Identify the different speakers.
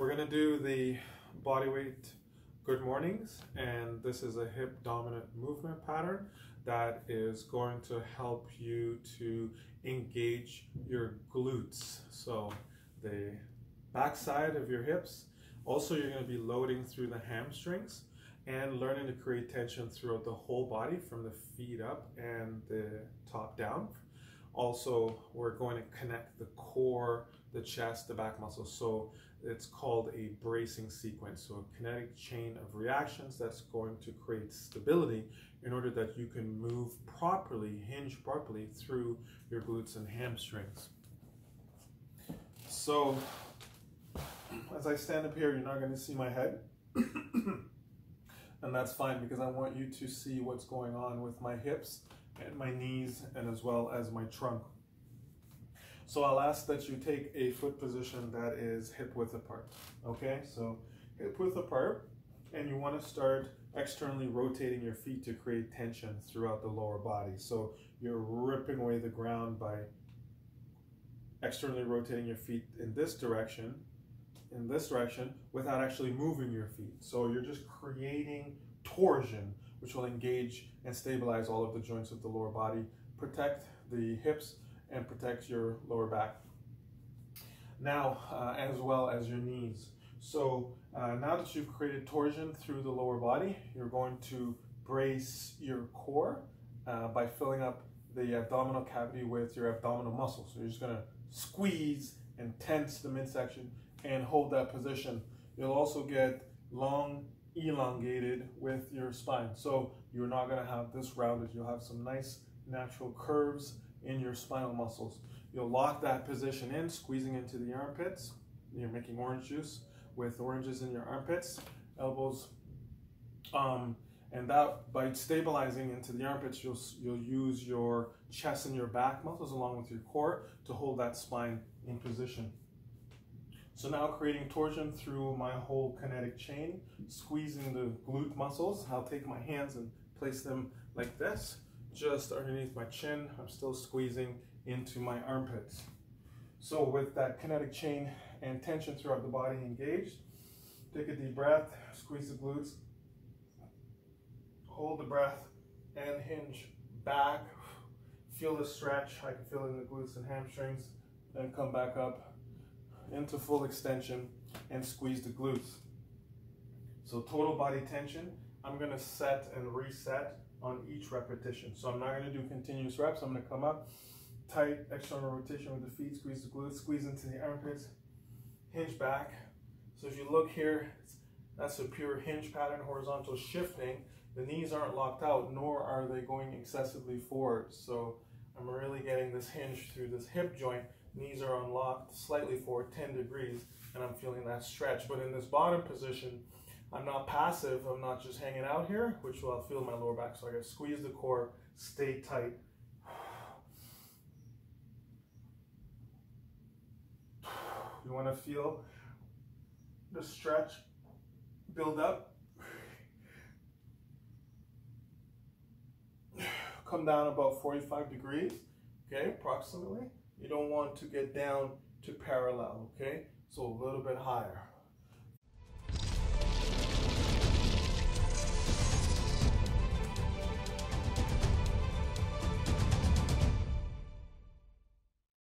Speaker 1: We're going to do the bodyweight good mornings, and this is a hip dominant movement pattern that is going to help you to engage your glutes. So the back side of your hips. Also, you're going to be loading through the hamstrings and learning to create tension throughout the whole body from the feet up and the top down. Also, we're going to connect the core, the chest, the back muscles. So it's called a bracing sequence. So a kinetic chain of reactions that's going to create stability in order that you can move properly, hinge properly through your glutes and hamstrings. So as I stand up here, you're not going to see my head. And that's fine, because I want you to see what's going on with my hips and my knees, and as well as my trunk. So I'll ask that you take a foot position that is hip width apart. Okay, so hip width apart, and you want to start externally rotating your feet to create tension throughout the lower body. So you're ripping away the ground by externally rotating your feet in this direction, without actually moving your feet. So you're just creating torsion, which will engage and stabilize all of the joints of the lower body, protect the hips, and protect your lower back. Now, as well as your knees. So now that you've created torsion through the lower body, you're going to brace your core by filling up the abdominal cavity with your abdominal muscles. So you're just going to squeeze and tense the midsection and hold that position. You'll also get long, elongated with your spine. So you're not going to have this rounded. You'll have some nice natural curves in your spinal muscles. You'll lock that position in, squeezing into the armpits. You're making orange juice with oranges in your armpits, elbows, and that by stabilizing into the armpits, you'll use your chest and your back muscles along with your core to hold that spine in position. So now creating torsion through my whole kinetic chain, squeezing the glute muscles. I'll take my hands and place them like this, just underneath my chin. I'm still squeezing into my armpits. So with that kinetic chain and tension throughout the body engaged, take a deep breath, squeeze the glutes, hold the breath, and hinge back. Feel the stretch. I can feel it in the glutes and hamstrings. Then come back up into full extension and squeeze the glutes. So total body tension, I'm going to set and reset on each repetition. So I'm not going to do continuous reps. I'm going to come up, tight external rotation with the feet, squeeze the glutes, squeeze into the armpits, hinge back. So if you look here, that's a pure hinge pattern, horizontal shifting. The knees aren't locked out, nor are they going excessively forward. So I'm really getting this hinge through this hip joint. Knees are unlocked slightly forward, 10 degrees, and I'm feeling that stretch. But in this bottom position, I'm not passive. I'm not just hanging out here, which will feel my lower back. So I gotta squeeze the core, stay tight. You wanna feel the stretch build up. Come down about 45 degrees, okay, approximately. You don't want to get down to parallel, okay? So a little bit higher.